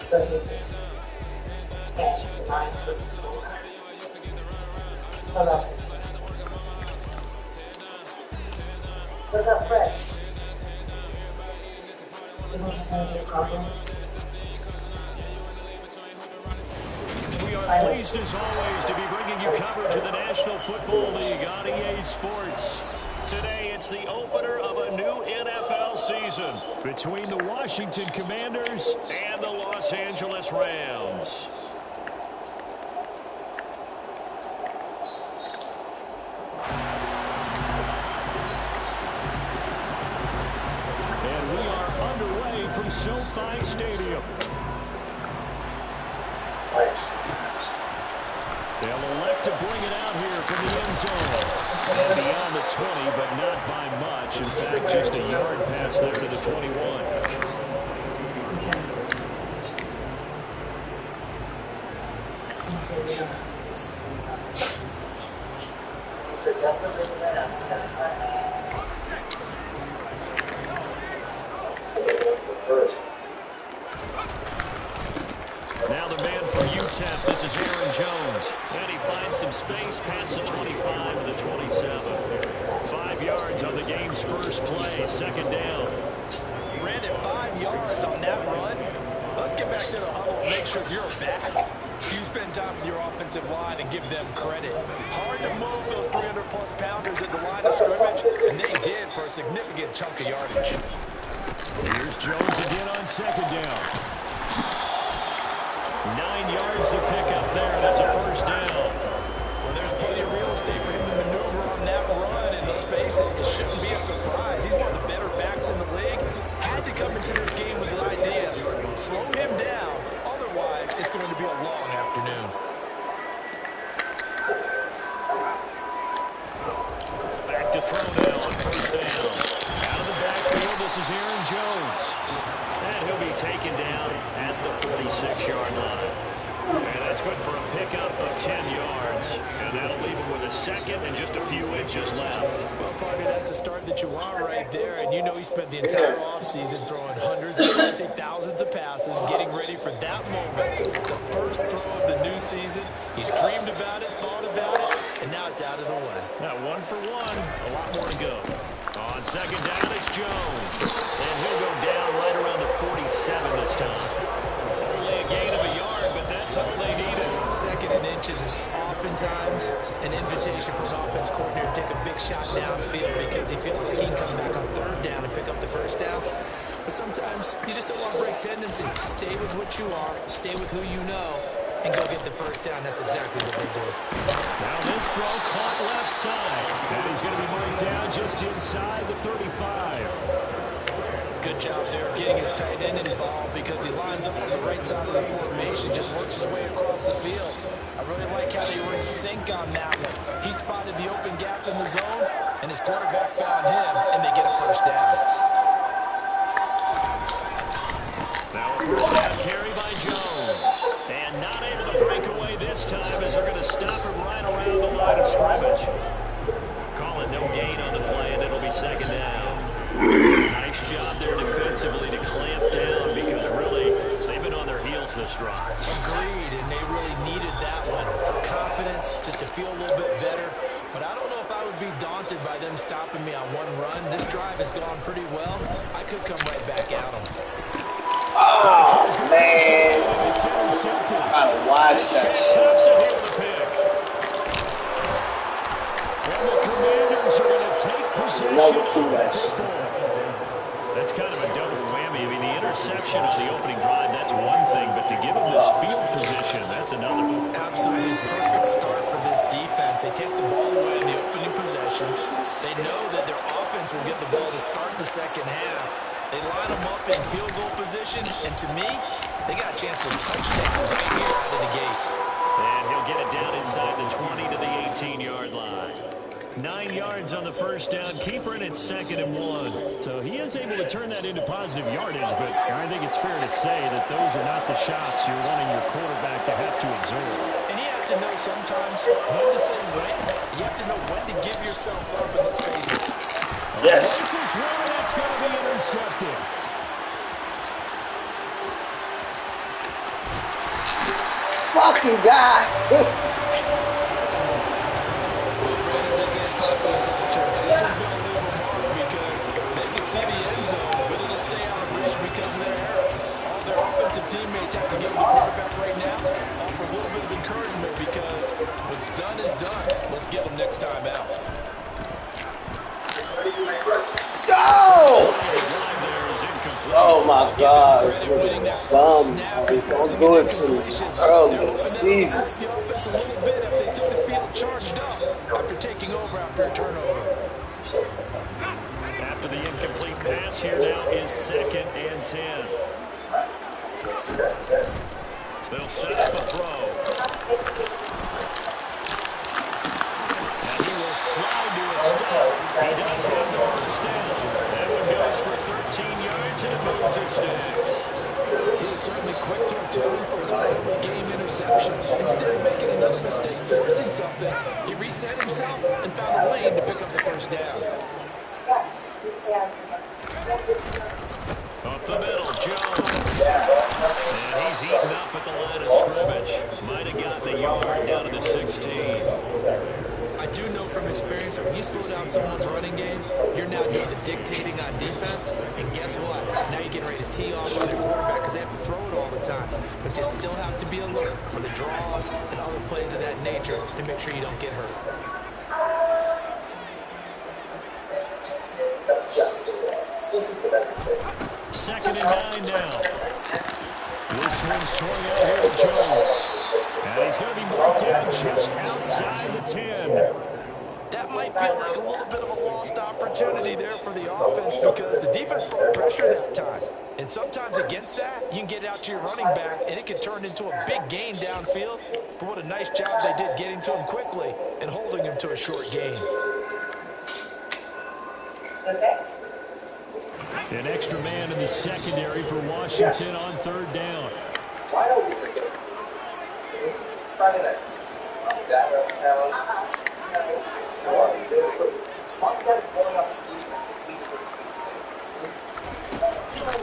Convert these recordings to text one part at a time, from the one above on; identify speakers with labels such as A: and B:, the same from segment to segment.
A: So he stands in line to us this whole time. I love him. What about Fred? Do you think he's going to be a problem?
B: We are pleased as always to be bringing you coverage of the National Football League on EA Sports. Today it's the opener of a new NFL season between the Washington Commanders and the Los Angeles Rams. And we are underway from SoFi Stadium. They'll elect to bring it out here from the end zone. And beyond the 20, but not by much. In fact, just a yard pass there to the 21. Now the man for UTEP, this is Aaron Jones. And he finds some space past the 25 to the 27. 5 yards on the game's first play, second down.
C: Brandon, 5 yards on that run. Let's get back to the huddle and make sure you're back. You spend time with your offensive line and give them credit. Hard to move those 300-plus pounders at the line of scrimmage, and they did for a significant chunk of yardage.
B: Here's Jones again on second down. 9 yards to pick up there, and it's a first down.
C: Well, there's plenty of real estate for him to maneuver on that run, and let's face it, it shouldn't be a surprise. He's one of the better backs in the league. Had to come into this game with the idea, slow him down, otherwise it's going to be a long afternoon.
B: Back to throw now on first down. Out of the backfield, this is Aaron Jones. And he'll be taken down at the 46-yard line. And that's good for a pickup of 10 yards. And that'll leave him with a second and just a few inches left.
C: Well, partner, that's the start that you want right there. And you know he spent the entire offseason throwing hundreds, I say thousands of passes, getting ready for that moment. The first throw of the new season. He's dreamed about it, thought about it, and now it's out of the way.
B: Now 1 for 1. A lot more to go. On second down, it's Jones. And he'll go down right around the 47 this time. Only a gain of a yard, but that's all they needed.
C: Second and inches is oftentimes an invitation for an offense coordinator to take a big shot downfield because he feels like he can come back on third down and pick up the first down. But sometimes you just don't want to break tendency. Stay with what you are, stay with who you know, and go get the first down. That's exactly what they do.
B: Now this throw caught left side. And he's going to be marked down just inside the 35.
C: Good job there of getting his tight end involved because he lines up on the right side of the formation, just works his way across the field. I really like how they were in sync on that one. He spotted the open gap in the zone, and his quarterback found him, and they get a first down.
B: Now a first down carry by Jones. And not able to break away this time as they're going to stop him right around the line of scrimmage. Call it no gain on the play, and it'll be second down. Nice job there defensively to clamp down because really they've been on their heels this drive.
C: Agreed, and they really needed that one for confidence, just to feel a little bit better. But I don't know if I would be daunted by them stopping me on one run. This drive has gone pretty well. I could come right back at them.
D: Oh, man. I gotta watch that shit.
B: And the Commanders are going to take possession. That's kind of a double whammy. I mean, the interception on the opening drive, that's one thing, but to give them this field position, that's another.
C: Absolutely perfect start for this defense. They take the ball away in the opening possession. They know that their offense will get the ball to start the second half. They line them up in field goal position, and to me, they got a chance for a touchdown right here out of the gate.
B: And he'll get it down inside the 20 to the 18-yard line. 9 yards on the first down, keeper in at 2nd and 1. So he is able to turn that into positive yardage, but I think it's fair to say that those are not the shots you're wanting your quarterback to have to absorb.
C: And he has to know sometimes when to say when. You have to know when to give yourself up, and let's face it.
D: Yes.
B: That's going to be intercepted.
D: fucking guy.
C: Teammates have to give the quarterback right now, offer a little bit of encouragement because what's done is done. Let's get them next time out.
D: Go! Oh my God, this nigga dumb. Don't do it to me early. Jesus.
C: The offense a little bit if they took the field charged up after taking over after a turnover.
B: After the incomplete pass, here now is 2nd and 10. They'll set up a throw. And he will slide to a stop. He does have the first down. That one goes for 13 yards, and it moves his sticks.
C: He was certainly quick to return for his early game interception. Instead of making another mistake, forcing something, he reset himself and found a lane to pick up the first down.
B: Up the middle, Jones. And he's eaten up at the line of scrimmage. Might have gotten a yard down to the 16.
C: I do know from experience that when you slow down someone's running game, you're now doing the dictating on defense. And guess what? Now you're getting ready to tee off on their quarterback because they have to throw it all the time. But you still have to be alert for the draws and other plays of that nature to make sure you don't get hurt.
B: Second and 9 now. This one's swung out here to Jones. And he's going to be marked down just outside the 10.
C: That might feel like a little bit of a lost opportunity there for the offense because the defense brought pressure that time. And sometimes against that, you can get it out to your running back, and it can turn into a big gain downfield. But what a nice job they did getting to him quickly and holding him to a short gain.
B: An extra man in the secondary for Washington on 3rd down.
E: Why don't we forget? Try that. That town.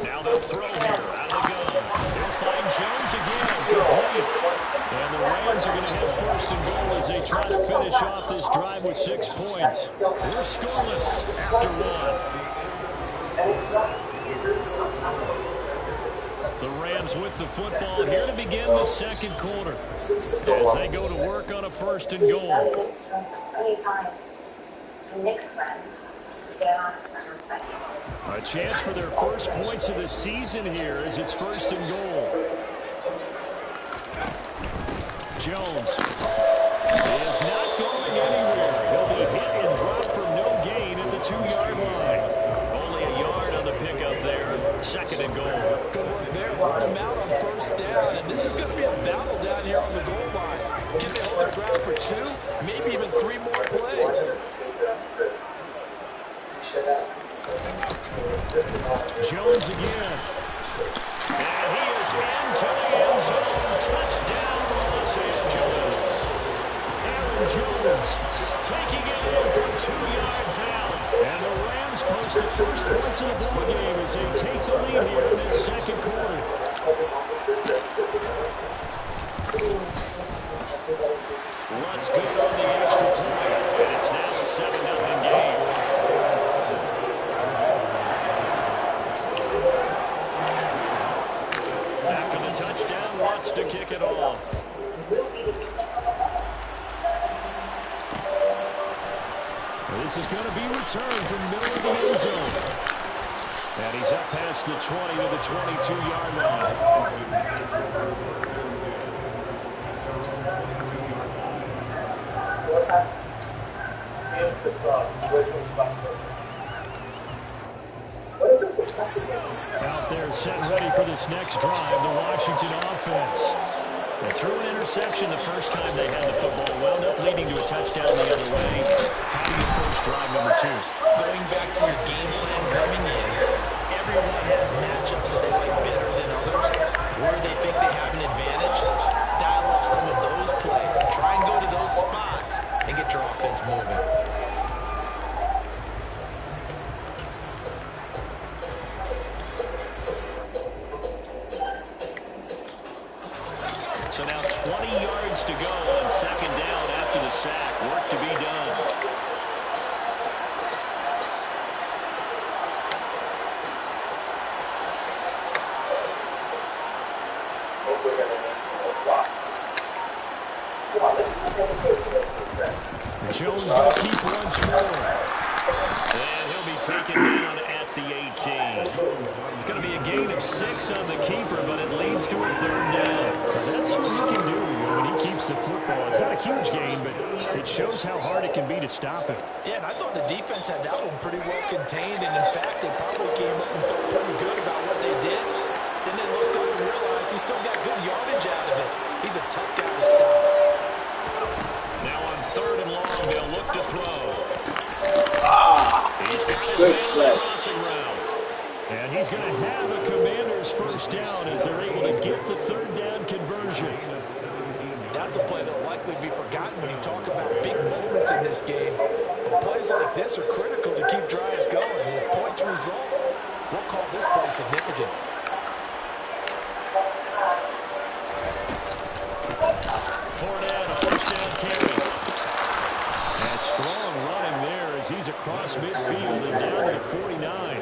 B: Now they'll throw here out of the gun. They'll find Jones again. Complete. And the Rams are going to have 1st and goal as they try to finish off this drive with 6 points. We're scoreless after 1. The Rams with the football here to begin the 2nd quarter as they go to work on a 1st and goal. A chance for their first points of the season here as it's 1st and goal. Jones is not going anywhere. He'll be hit and dropped for no gain at the 2-yard line. Only a yard on the pickup there. 2nd and goal.
C: Good work there. Brought him out on 1st down, and this is going to be a battle down here on the goal line. Can they hold their ground for 2, maybe even 3 more plays?
B: Jones again. And he is into the end zone. Touchdown, Los Angeles. Aaron Jones taking it in from 2 yards out. And the Rams post the first points of the ball game as they take the lead here in this 2nd quarter. Let's go on the extra point. And it's now a 7-0 game. After the touchdown, wants to kick it off. This is going to be returned from middle of the end zone. And he's up past the 20 to the 22-yard line. Out there set ready for this next drive, the Washington offense. They threw an interception the first time they had the football, wound up leading to a touchdown the other way. How do you approach drive number 2?
C: Going back to your game plan coming in, everyone has matchups that they like better than others. Where they think they have an advantage, dial up some of those plays. Try and go to those spots and get your offense moving.
B: So So now 20 yards to go on second down after the sack. Work to be done. Jones going to keep once more. And he'll be taken down at the 18. It's going to be a gain of 6 on the keeper, but it leads to a third down.
F: That's what he can do when he keeps the football. It's not a huge gain, but it shows how hard it can be to stop him.
C: Yeah, and I thought the defense had that one pretty well contained, and in fact, they probably came up and felt pretty good about what they did. Then they looked up and realized he still got good yardage out of it. He's a tough guy to stop.
B: Now on third and long, they'll look to throw. He's got his
D: Good
B: man on
D: play.
B: the crossing route.
F: And he's going to have a Commander's first down as they're able to get the third down conversion.
C: That's a play that will likely be forgotten when you talk about big moments in this game. But plays like this are critical to keep drives going. And if points result, we'll call this play significant.
B: Fournette, a first down carry.
F: And strong running there as he's across midfield and down to the 49.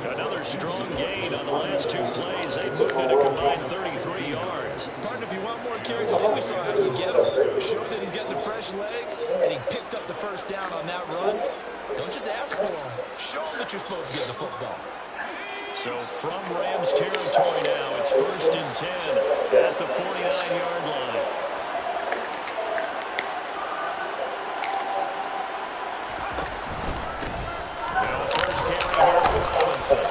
B: Another strong gain on the last two plays. They moved it a combined 33 yards.
C: Partner, if you want more carries, I think we saw how you get him. Showed that he's getting the fresh legs, and he picked up the first down on that run. Don't just ask for him. Show him that you're supposed to get the football.
B: So from Rams territory now, it's 1st and 10 at the 49-yard line. Well, first carry here for Robinson.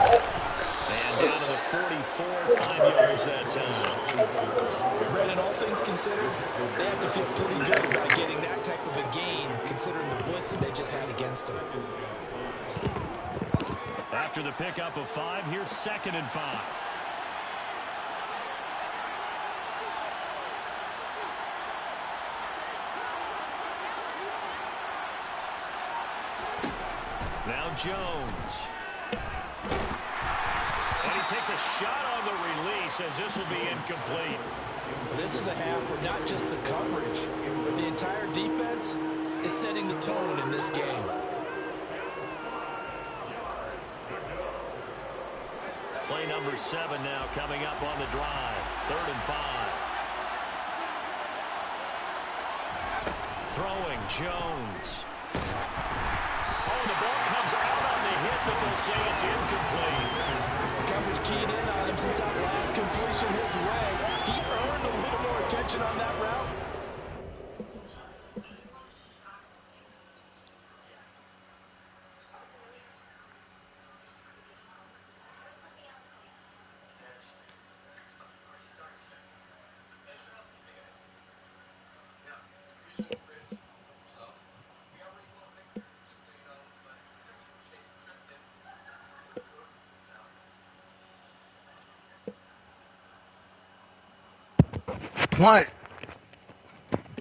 B: And down to the 44, 5 yards that time.
C: Brandon, all things considered, they have to feel pretty good about getting that type of a gain, considering the blitz that they just had against them.
B: After the pickup of 5, here's 2nd and 5. Now Jones. And he takes a shot on the release as this will be incomplete.
C: This is a half where not just the coverage, but the entire defense is setting the tone in this game.
B: Play number 7 now coming up on the drive. 3rd and 5. Throwing Jones. Oh, the ball comes out on the hit, but they'll say it's incomplete.
C: Coverage keyed in on him since that last completion his way. He earned a little more attention on that route.
G: Punt.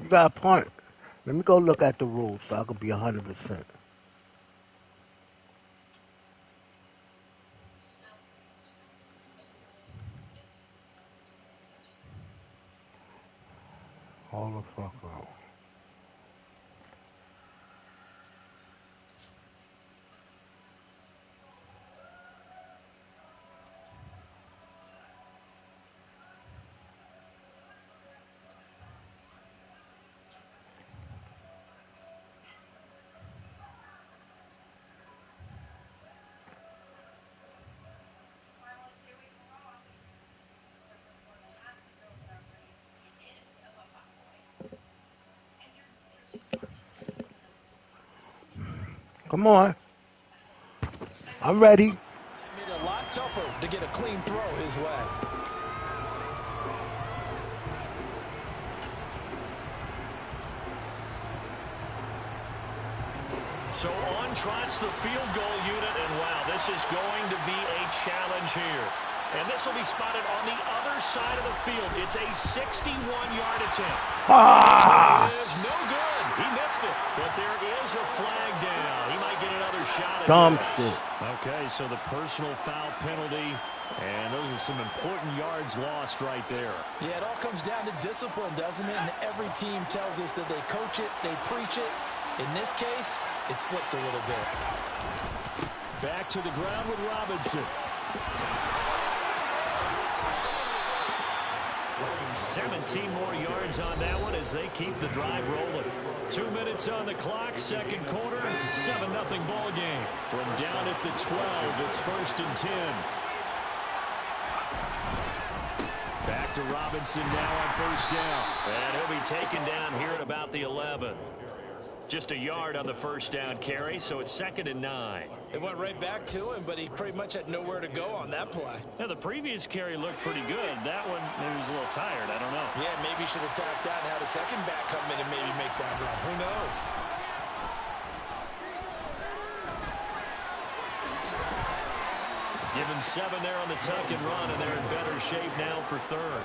G: You got a punt. Let me go look at the rules so I can be 100%. Hold the fuck on. Come on. I'm ready.
C: Made it a lot tougher to get a clean throw his way.
B: So on trots the field goal unit, and wow, this is going to be a challenge here. And this will be spotted on the other side of the field. It's a 61-yard attempt.
G: Ah!
B: It is no good. He missed it, but there is a flag down. He might get another shot at
G: Dumb
B: this.
G: shit.
F: Okay, so the personal foul penalty, and those are some important yards lost right there.
C: Yeah, it all comes down to discipline, doesn't it? And every team tells us that they coach it, they preach it. In this case, it slipped a little bit.
F: Back to the ground with Robinson.
B: 17 more yards on that one as they keep the drive rolling. 2 minutes on the clock, second quarter, 7-0 ball game. From down at the 12, it's 1st and 10. Back to Robinson now on 1st down. And he'll be taken down here at about the 11. Just a yard on the 1st down carry, so it's 2nd and 9.
C: It went right back to him, but he pretty much had nowhere to go on that play.
B: Now, the previous carry looked pretty good. That one, maybe he was a little tired. I don't know.
C: Yeah, maybe he should have tapped out and had a second back come in and maybe make that run. Who knows?
B: Give him 7 there on the tuck and run, and they're in better shape now for 3rd.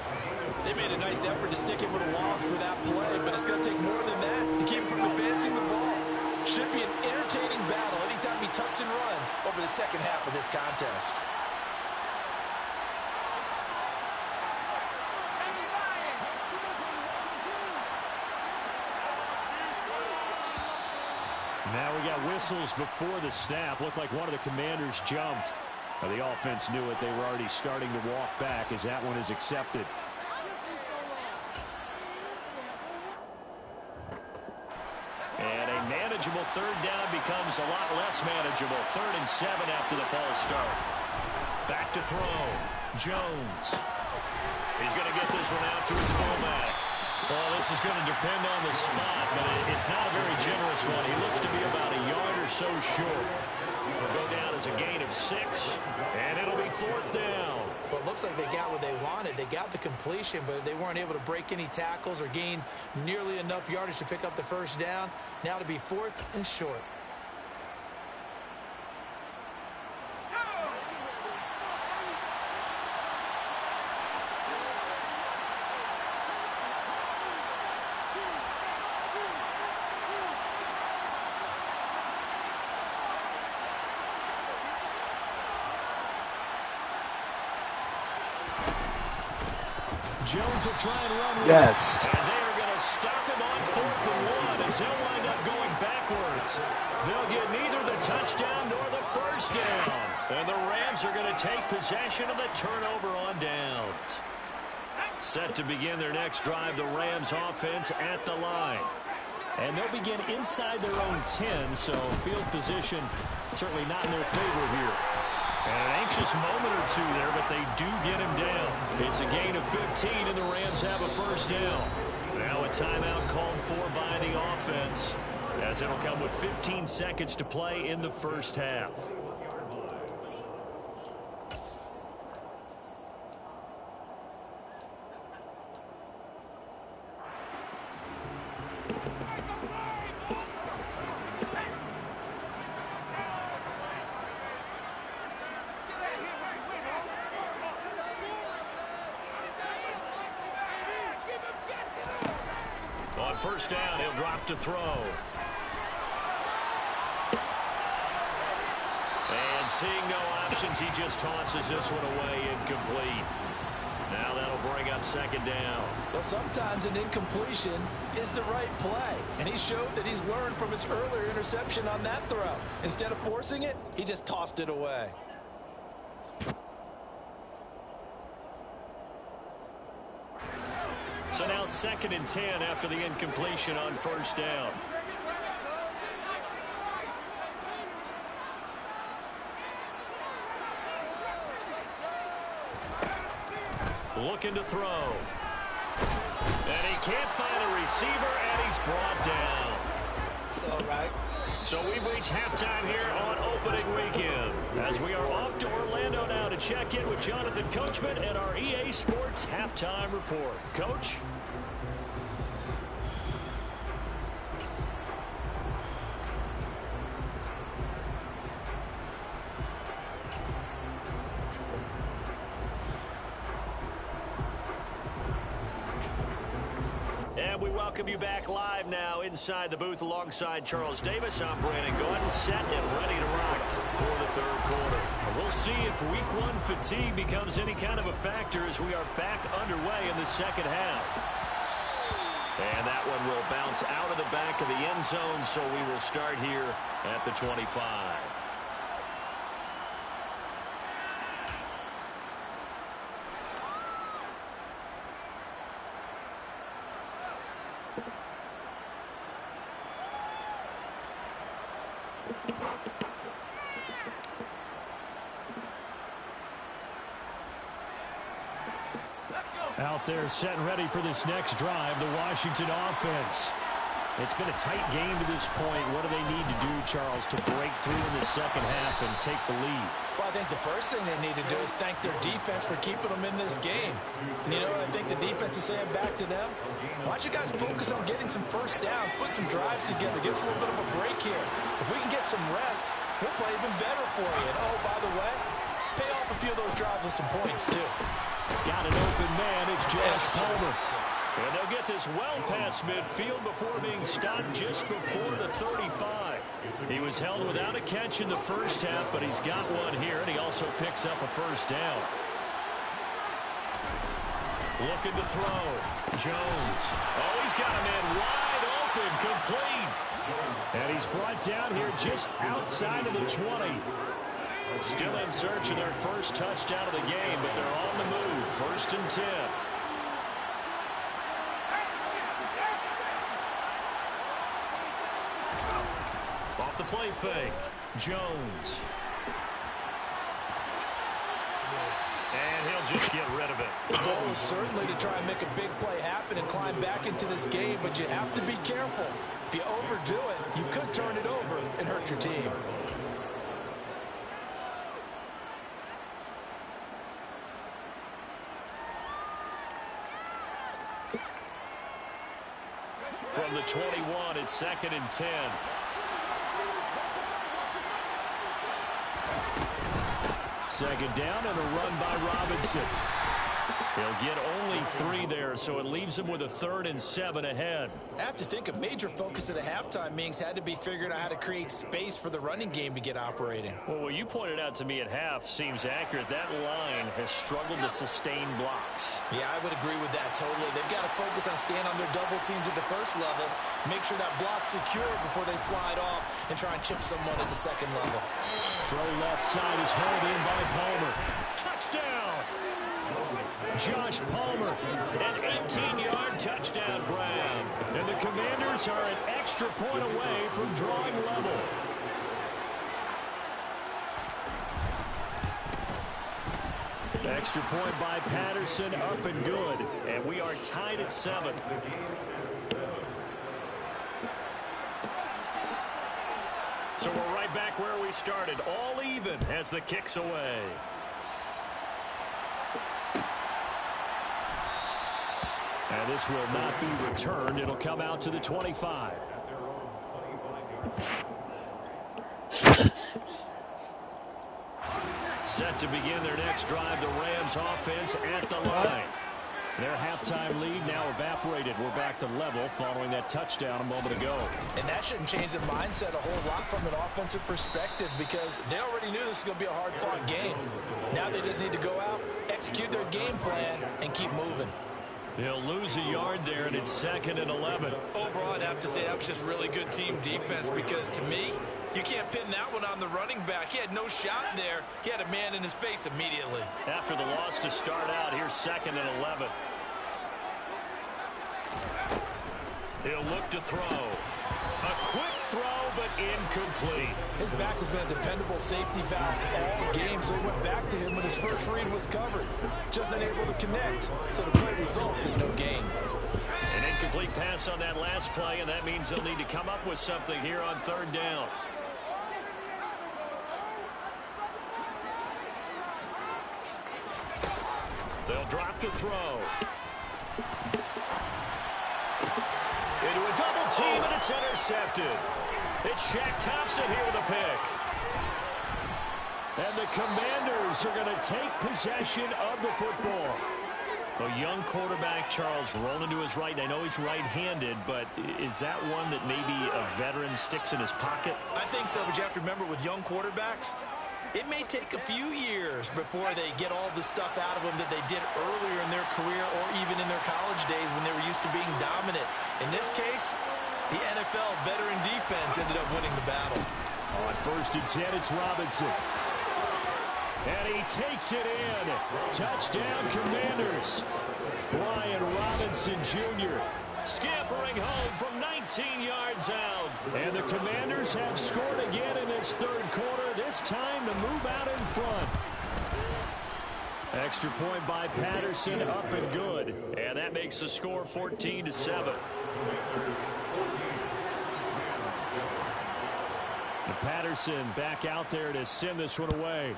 C: They made a nice effort to stick him with a loss for that play, but it's going to take more than that to keep him from advancing the ball. Should be an entertaining battle anytime he tucks and runs over the second half of this contest.
F: Now we got whistles before the snap. Looked like one of the commanders jumped. The offense knew it. They were already starting to walk back as that one is accepted.
B: And a manageable 3rd down becomes a lot less manageable. 3rd and 7 after the false start. Back to throw. Jones. He's going to get this one out to his fullback. Well, this is going to depend on the spot, but it's not a very generous one. He looks to be about a yard or so short. It'll go down as a gain of 6, and it'll be 4th down.
C: Well, it looks like they got what they wanted. They got the completion, but they weren't able to break any tackles or gain nearly enough yardage to pick up the 1st down. Now to be 4th and short.
B: Jones will try and run with
G: Yes.
B: it. And they are going to stop him on 4th and 1 as he'll wind up going backwards. They'll get neither the touchdown nor the 1st down. And the Rams are going to take possession of the turnover on downs. Set to begin their next drive, the Rams offense at the line.
F: And they'll begin inside their own 10, so field position certainly not in their favor here.
B: And an anxious moment or two there, but they do get him down. It's a gain of 15, and the Rams have a 1st down. Now a timeout called for by the offense, as it'll come with 15 seconds to play in the 1st half. On 1st down, he'll drop to throw. And seeing no options, he just tosses this one away, incomplete. Now that'll bring up 2nd down.
C: Well, sometimes an incompletion is the right play. And he showed that he's learned from his earlier interception on that throw. Instead of forcing it, he just tossed it away.
B: So now 2nd and 10 after the incompletion on 1st down. Looking to throw. And he can't find a receiver, and he's brought down.
G: It's all right.
B: So we've reached halftime here on opening weekend, as we are off to Orlando now to check in with Jonathan Coachman and our EA Sports Halftime Report. Coach? And we welcome welcome you back live now inside the booth alongside Charles Davis. I'm Brandon Gordon, set and ready to rock for the third quarter. We'll see if week one fatigue becomes any kind of a factor as we are back underway in the second half. And that one will bounce out of the back of the end zone, so we will start here at the 25.
F: Out there set and ready for this next drive, the Washington offense. It's been a tight game to this point. What do they need to do, Charles, to break through in the second half and take the lead?
C: Well, I think the first thing they need to do is thank their defense for keeping them in this game. And you know what I think the defense is saying back to them? Why don't you guys focus on getting some first downs, put some drives together, give us a little bit of a break here. If we can get some rest, we'll play even better for you. And oh, by the way, pay off a few of those drives with some points, too.
B: Got an open man. It's Josh Palmer. And they'll get this well past midfield before being stopped just before the 35. He was held without a catch in the first half, but he's got one here, and he also picks up a first down. Looking to throw. Jones. Oh, he's got a man wide open, complete. And he's brought down here just outside of the 20. Still in search of their first touchdown of the game, but they're on the move. 1st and 10. Off the play fake. Jones. And he'll just get rid of it.
C: The goal is certainly to try and make a big play happen and climb back into this game, but you have to be careful. If you overdo it, you could turn it over and hurt your team.
B: From the 21, it's 2nd and 10. Second down and a run by Robinson. He'll get only 3 there, so it leaves him with a 3rd and 7 ahead.
C: I have to think a major focus of the halftime meetings had to be figuring out how to create space for the running game to get operating.
B: Well, what you pointed out to me at half seems accurate. That line has struggled to sustain blocks.
C: Yeah, I would agree with that totally. They've got to focus on staying on their double teams at the first level, make sure that block's secure before they slide off and try and chip someone at the second level.
B: Throw left side is hauled in by Palmer. Touchdown! Josh Palmer, an 18-yard touchdown grab. And the Commanders are an extra point away from drawing level. Extra point by Patterson, up and good. And we are tied at 7. So we're right back where we started, all even as the kick's away. And this will not be returned. It'll come out to the 25. Set to begin their next drive, the Rams offense at the line. Their halftime lead now evaporated. We're back to level following that touchdown a moment ago.
C: And that shouldn't change the mindset a whole lot from an offensive perspective because they already knew this was going to be a hard-fought game. Now they just need to go out, execute their game plan, and keep moving.
B: They'll lose a yard there, and it's 2nd and 11.
C: Overall, I'd have to say that was just really good team defense because, to me, you can't pin that one on the running back. He had no shot there. He had a man in his face immediately.
B: After the loss to start out, here's 2nd and 11. He'll look to throw. A quick throw, but incomplete.
C: His back has been a dependable safety valve all game, so he went back to him when his first read was covered. Just unable to connect, so the play results in no gain.
B: An incomplete pass on that last play, and that means they'll need to come up with something here on 3rd down. They'll drop to throw. Into a double team, and it's intercepted. It's Shaq Thompson here with a pick. And the Commanders are going to take possession of the football.
F: A young quarterback, Charles, rolling to his right. And I know he's right-handed, but is that one that maybe a veteran sticks in his pocket?
C: I think so, but you have to remember with young quarterbacks, it may take a few years before they get all the stuff out of them that they did earlier in their career or even in their college days when they were used to being dominant. In this case, the NFL veteran defense ended up winning the battle.
F: On 1st and 10, it's Robinson. And he takes it in. Touchdown, Commanders. Brian Robinson Jr. scampering home from 19 yards out. And the Commanders have scored again in this third quarter, this time to move out in front. Extra point by Patterson, up and good. And that makes the score 14-7. And Patterson back out there to send this one away.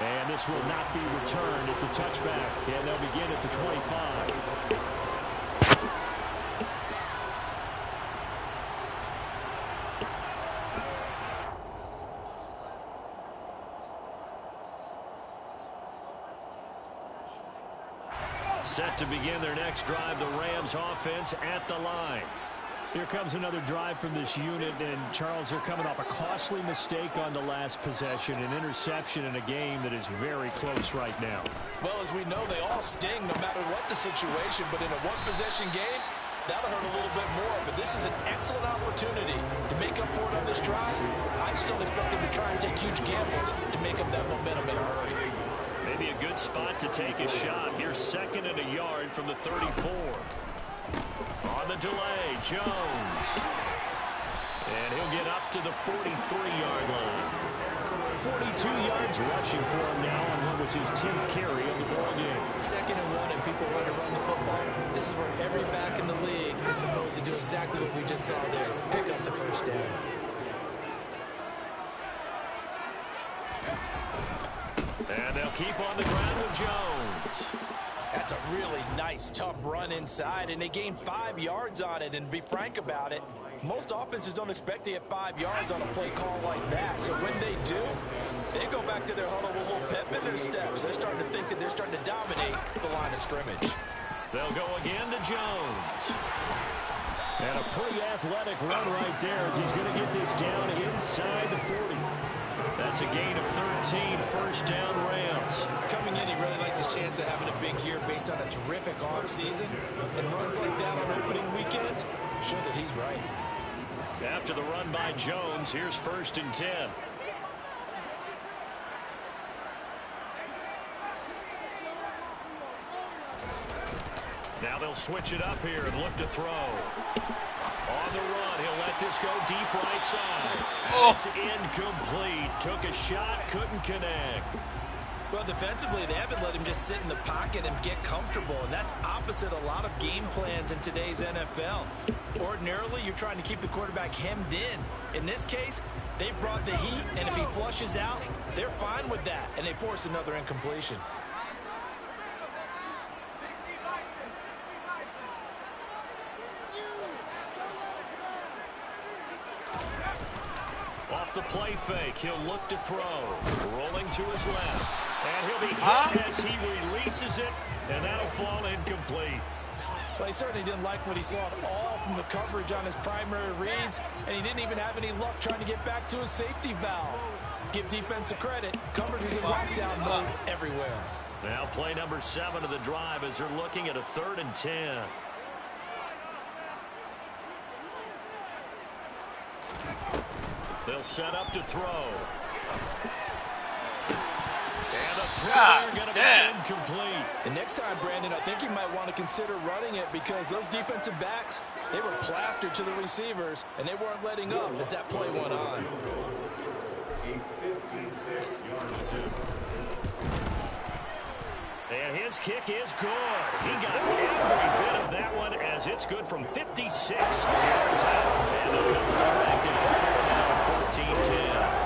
F: And this will not be returned. It's a touchback, and they'll begin at the 25. Set to begin their next drive, the Rams offense at the line. Here comes another drive from this unit, and Charles, they're coming off a costly mistake on the last possession, an interception in a game that is very close right now.
C: Well, as we know, they all sting no matter what the situation, but in a one-possession game, that'll hurt a little bit more. But this is an excellent opportunity to make up for it on this drive. I just don't expect them to try and take huge gambles to make up that momentum in a hurry.
F: Maybe a good spot to take a shot. Here's 2nd and a yard from the 34. On the delay, Jones. And he'll get up to the 43-yard line. 42 yards rushing for him now on what was his 10th carry of the ball game.
C: 2nd and 1 and people want to run the football. This is where every back in the league is supposed to do exactly what we just saw there. Pick up the first down.
F: And they'll keep on the ground with Jones.
C: That's a really nice, tough run inside, and they gained 5 yards on it. And to be frank about it, most offenses don't expect to get 5 yards on a play call like that. So when they do, they go back to their huddle with a little pep in their steps. They're starting to think that they're starting to dominate the line of scrimmage.
F: They'll go again to Jones. And a pretty athletic run right there as he's going to get this down inside the 40. That's a gain of 13, first down Rams.
C: Coming in, he really liked his chance of having a big year based on a terrific offseason. And runs like that on opening weekend show that he's right.
F: After the run by Jones, here's 1st and 10. Now they'll switch it up here and look to throw. On the run, he'll let this go deep right side. It's incomplete. Took a shot, couldn't connect.
C: Well, defensively, they haven't let him just sit in the pocket and get comfortable, and that's opposite a lot of game plans in today's NFL. Ordinarily, you're trying to keep the quarterback hemmed in. In this case, they've brought the heat, and if he flushes out, they're fine with that, and they force another incompletion.
F: Off the play fake, he'll look to throw. Rolling to his left. And he'll be hit as he releases it, and that'll fall incomplete.
C: Well, he certainly didn't like what he saw at all from the coverage on his primary reads, and he didn't even have any luck trying to get back to his safety valve. Give defense a credit. Coverage was in lockdown mode everywhere.
F: Now play number 7 of the drive as they're looking at a 3rd and 10. They'll set up to throw. And the throw going to be incomplete.
C: And next time, Brandon, I think you might want to consider running it because those defensive backs, they were plastered to the receivers, and they weren't letting up as that play went on.
F: And his kick is good. He got every bit of that one as it's good from 56 yards out. And they'll come right back down 4 now, 14-10.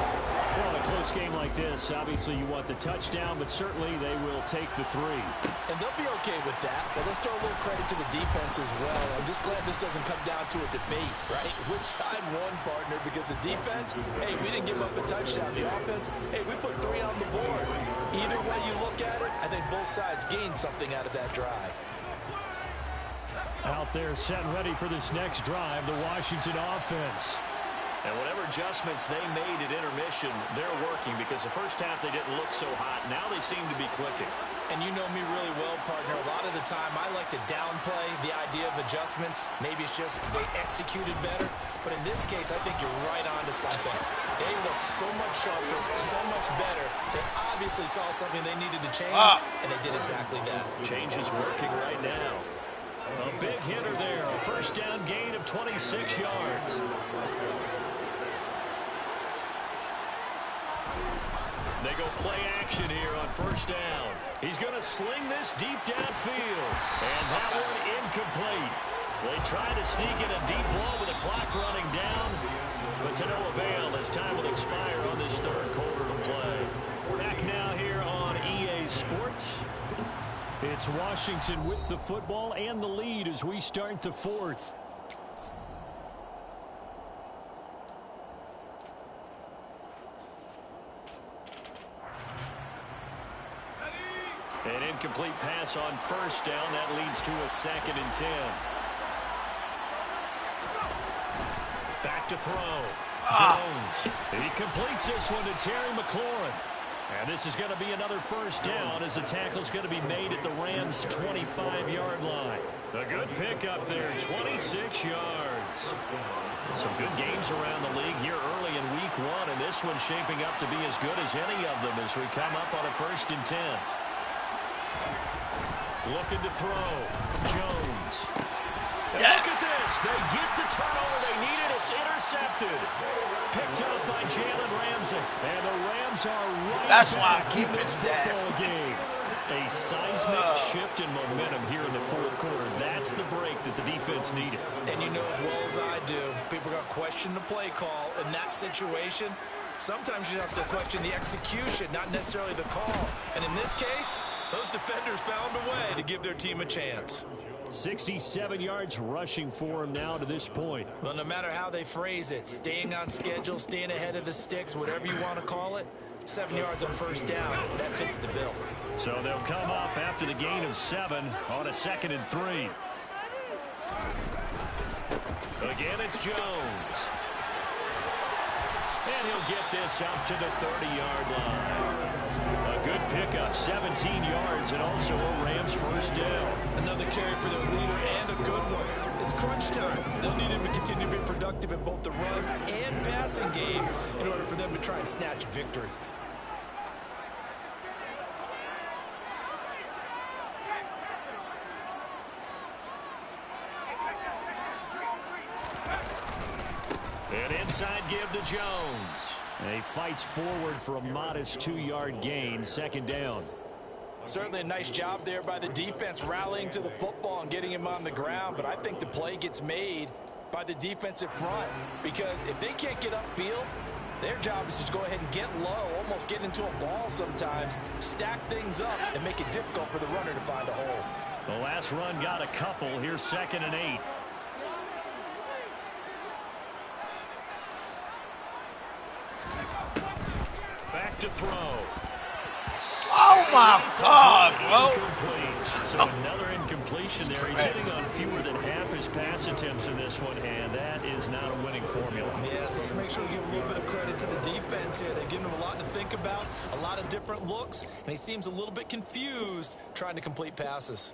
F: Well, a close close game like this, obviously you want the touchdown, but certainly they will take the 3.
C: And they'll be okay with that, but let's throw a little credit to the defense as well. I'm just glad this doesn't come down to a debate, right? Which side won, partner? Because the defense, hey, we didn't give up a touchdown. The offense, hey, we put 3 on the board. Either way you look at it, I think both sides gained something out of that drive.
F: Out there set and ready for this next drive, the Washington offense.
B: And whatever adjustments they made at intermission, they're working because the first half they didn't look so hot. Now they seem to be clicking.
C: And you know me really well, partner. A lot of the time I like to downplay the idea of adjustments. Maybe it's just they executed better. But in this case, I think you're right on to something. They look so much sharper, so much better. They obviously saw something they needed to change, and they did exactly that.
B: Change is working right now.
F: A big hitter there, a first down gain of 26 yards. They go play action here on first down. He's going to sling this deep downfield. And that one incomplete. They try to sneak in a deep blow with the clock running down. But to no avail as time will expire on this third quarter of play. Back now here on EA Sports. It's Washington with the football and the lead as we start the 4th. An incomplete pass on first down. That leads to a 2nd and 10. Back to throw. Jones. He completes this one to Terry McLaurin. And this is going to be another first down as the tackle's going to be made at the Rams' 25-yard line. A good pickup there, 26 yards. Some good games around the league here early in week 1, and this one's shaping up to be as good as any of them as we come up on a 1st and 10. Looking to throw. Jones. And look at this. They get the turnover they needed. It's intercepted. Picked up by Jalen Ramsey. And the Rams are right
G: That's why I
F: back
G: keep
F: in this
G: his ass.
F: football game. A seismic shift in momentum here in the 4th quarter. That's the break that the defense needed.
C: And you know as well as I do, people are going to question the play call in that situation. Sometimes you have to question the execution, not necessarily the call. And in this case, those defenders found a way to give their team a chance.
F: 67 yards rushing for him now to this point.
C: Well, no matter how they phrase it, staying on schedule, staying ahead of the sticks, whatever you want to call it, 7 yards on first down, that fits the bill.
F: So they'll come up after the gain of 7 on a 2nd and 3. Again, it's Jones. And he'll get this up to the 30-yard line. A good pickup, 17 yards, and also a Rams first down.
C: Another carry for their leader and a good one. It's crunch time. They'll need him to continue to be productive in both the run and passing game in order for them to try and snatch a victory.
F: An inside give to Jones. And he fights forward for a modest 2-yard gain, 2nd down.
C: Certainly a nice job there by the defense rallying to the football and getting him on the ground, but I think the play gets made by the defensive front because if they can't get upfield, their job is to go ahead and get low, almost get into a ball sometimes, stack things up, and make it difficult for the runner to find a hole.
F: The last run got a couple. Here's 2nd and 8. Back to throw.
G: Oh, my God, bro.
F: Incomplete. So another incompletion there. He's hitting on fewer than half his pass attempts in this one, and that is not a winning formula.
C: Yes, let's make sure we give a little bit of credit to the defense here. They've given him a lot to think about, a lot of different looks, and he seems a little bit confused trying to complete passes.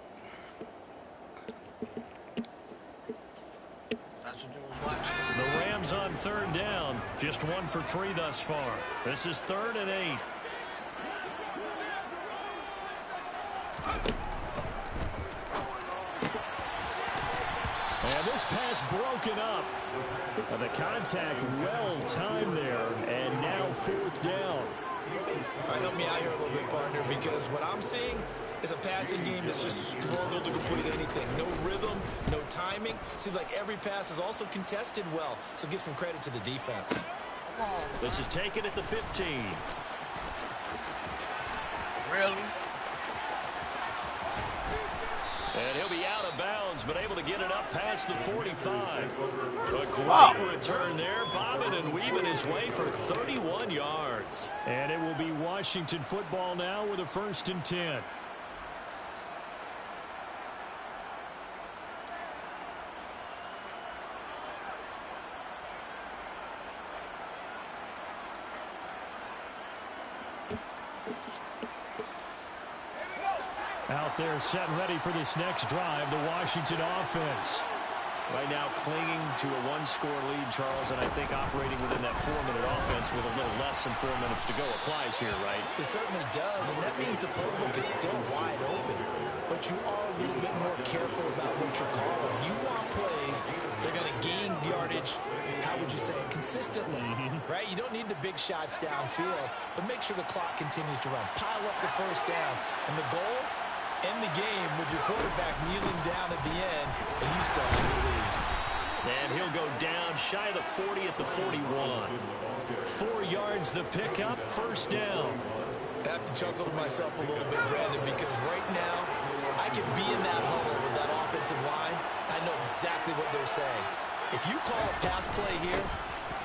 G: That's what you was watching.
F: The Rams on 3rd down. Just 1 for 3 thus far. This is 3rd and 8. And this pass broken up. The contact well timed there, and now 4th down.
C: All right, help me out here a little bit, partner, because what I'm seeing is a passing game that's just struggled to complete anything. No rhythm, no timing. Seems like every pass is also contested well, so give some credit to the defense.
F: This is taken at the 15.
G: Really?
B: And he'll be out of bounds, but able to get it up past the 45. A great return there, bobbing and weaving his way for 31 yards.
F: And it will be Washington football now with a 1st and 10. Out there set and ready for this next drive, the Washington offense.
B: Right now clinging to a 1-score lead, Charles, and I think operating within that 4-minute offense with a little less than 4 minutes to go applies here, right?
C: It certainly does, and that means the playbook is still wide open. But you are a little bit more careful about what you're calling. You want plays, they're going to gain yardage, how would you say it, consistently, right? You don't need the big shots downfield, but make sure the clock continues to run. Pile up the first downs, and the goal, end the game with your quarterback kneeling down at the end, and you still have the lead.
B: And he'll go down shy of the 40 at the 41.
F: 4 yards the pickup, 1st down.
C: I have to chuckle to myself a little bit, Brandon, because right now I could be in that huddle with that offensive line. I know exactly what they're saying. If you call a pass play here,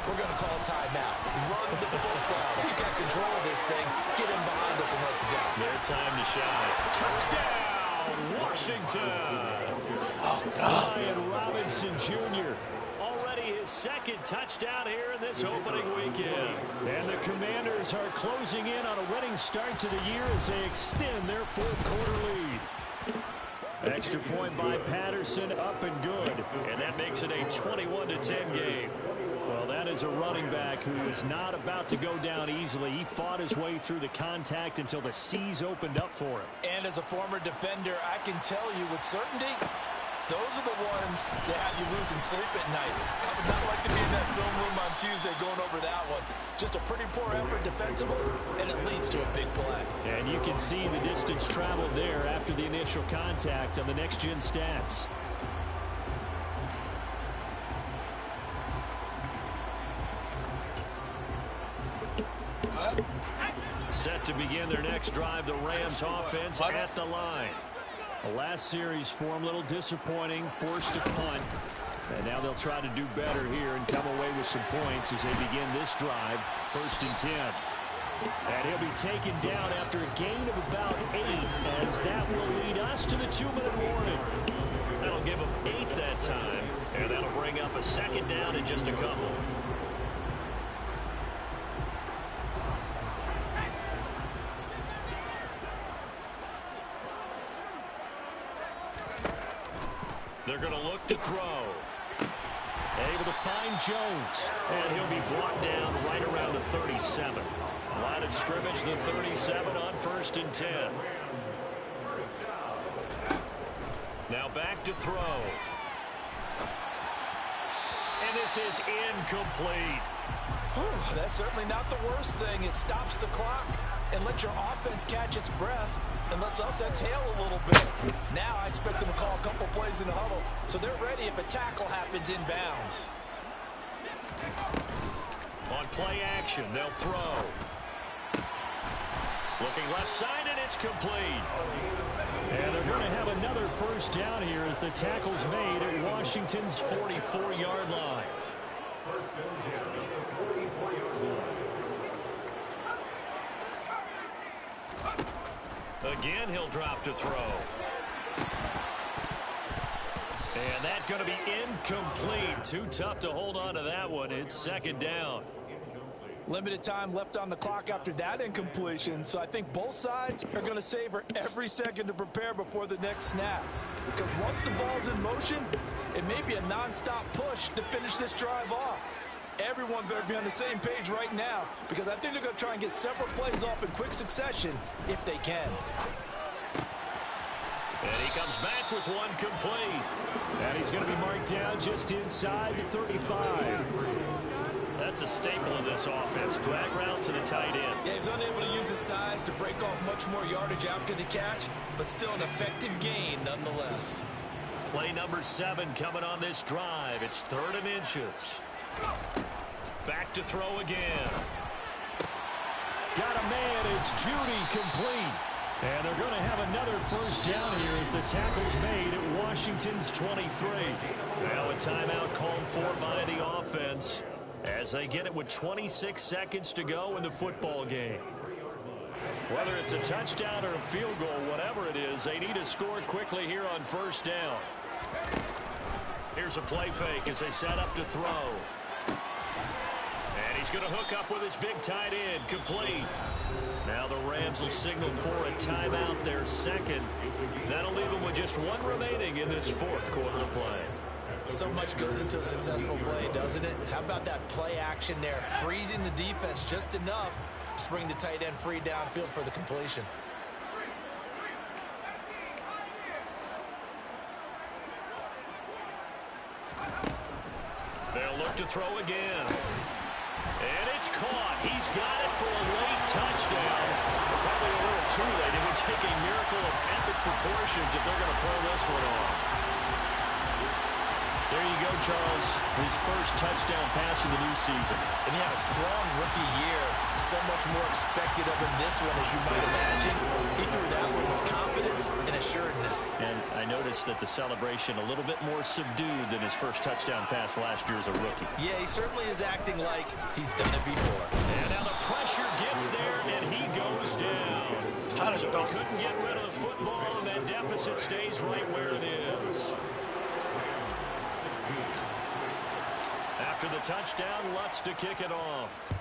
C: we're going to call a timeout. Run the football. We got control of this thing. Get him behind us and let's go.
B: Their time to shine.
F: Touchdown, Washington. Oh, God. Ryan Robinson Jr. already his 2nd touchdown here in this opening weekend. And the Commanders are closing in on a winning start to the year as they extend their 4th quarter lead. Extra point by Patterson, up and good.
B: And that makes it a 21-10 game.
F: Well, that is a running back who is not about to go down easily. He fought his way through the contact until the C's opened up for him.
C: And as a former defender, I can tell you with certainty, those are the ones that have you losing sleep at night. I would not like to be in that film room on Tuesday going over that one. Just a pretty poor effort defensively, and it leads to a big play.
F: And you can see the distance traveled there after the initial contact on the next-gen stats.
B: Set to begin their next drive, the Rams offense at the line.
F: The last series for him, a little disappointing, forced a punt. And now they'll try to do better here and come away with some points as they begin this drive, 1st and 10. And he'll be taken down after a gain of about 8, as that will lead us to the 2-minute warning.
B: That'll give them 8 that time, and that'll bring up a 2nd down in just a couple. They're going to look to throw.
F: Able to find Jones.
B: And he'll be brought down right around the 37. Line of scrimmage, the 37 on 1st and 10. Now back to throw. And this is incomplete.
C: Whew, that's certainly not the worst thing. It stops the clock and lets your offense catch its breath and lets us exhale a little bit. Now I expect them to call a couple plays in the huddle, so they're ready if a tackle happens inbounds.
B: On play action, they'll throw. Looking left side, and it's complete.
F: And they're going to have another 1st down here as the tackle's made at Washington's 44-yard line.
B: Again, he'll drop to throw. And that's going to be incomplete. Too tough to hold on to that one. It's 2nd down.
C: Limited time left on the clock after that incompletion, so I think both sides are going to savor every second to prepare before the next snap. Because once the ball's in motion, it may be a non-stop push to finish this drive off. Everyone better be on the same page right now, because I think they're going to try and get several plays off in quick succession if they can.
B: And he comes back with one complete.
F: And he's going to be marked down just inside the 35.
B: That's a staple of this offense. Drag route to the tight end.
C: Yeah, he's unable to use his size to break off much more yardage after the catch, but still an effective gain nonetheless.
B: Play number 7 coming on this drive. It's 3rd and inches. Back to throw again.
F: Got a man. It's Judy complete. And they're going to have another first down here as the tackle's made at Washington's 23. Now a timeout called for by the offense as they get it with 26 seconds to go in the football game. Whether it's a touchdown or a field goal, whatever it is, they need to score quickly here on first down. Here's a play fake as they set up to throw. And he's going to hook up with his big tight end, complete. Now the Rams will signal for a timeout, their second. That'll leave them with just one remaining in this fourth quarter of play.
C: So much goes into a successful play, doesn't it? How about that play action there, freezing the defense just enough to bring the tight end free downfield for the completion.
F: They'll look to throw again. And it's caught. He's got it for a late touchdown. Probably a little too late. It would take a miracle of epic proportions if they're going to pull this one off. There you go, Charles. His first touchdown pass of the new season.
C: And he had a strong rookie year. So much more expected of him this one, as you might imagine. He threw that one with confidence and assuredness.
F: And I noticed that the celebration a little bit more subdued than his first touchdown pass last year as a rookie.
C: Yeah, he certainly is acting like he's done it before.
F: And now the pressure gets there, and he goes down. So he couldn't get rid of the football, and that deficit stays right where it is. After the touchdown, Lutz to kick it off.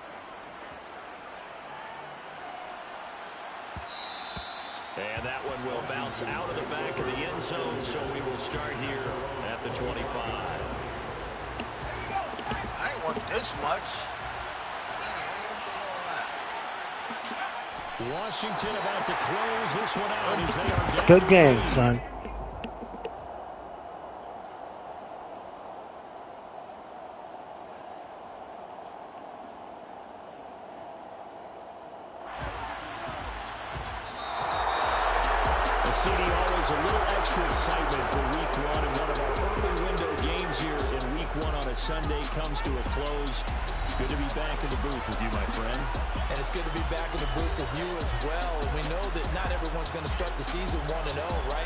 F: And that one will bounce out of the back of the end zone, so we will start here at the 25.
G: I ain't want this much.
F: Washington about to close this one out as they are down.
G: Good game, son.
F: Always a little extra excitement for week one, and one of our early window games here in week one on a Sunday comes to a close. Good to be back in the booth with you, my friend.
C: And it's good to be back in the booth with you as well. We know that not everyone's going to start the season 1-0, right?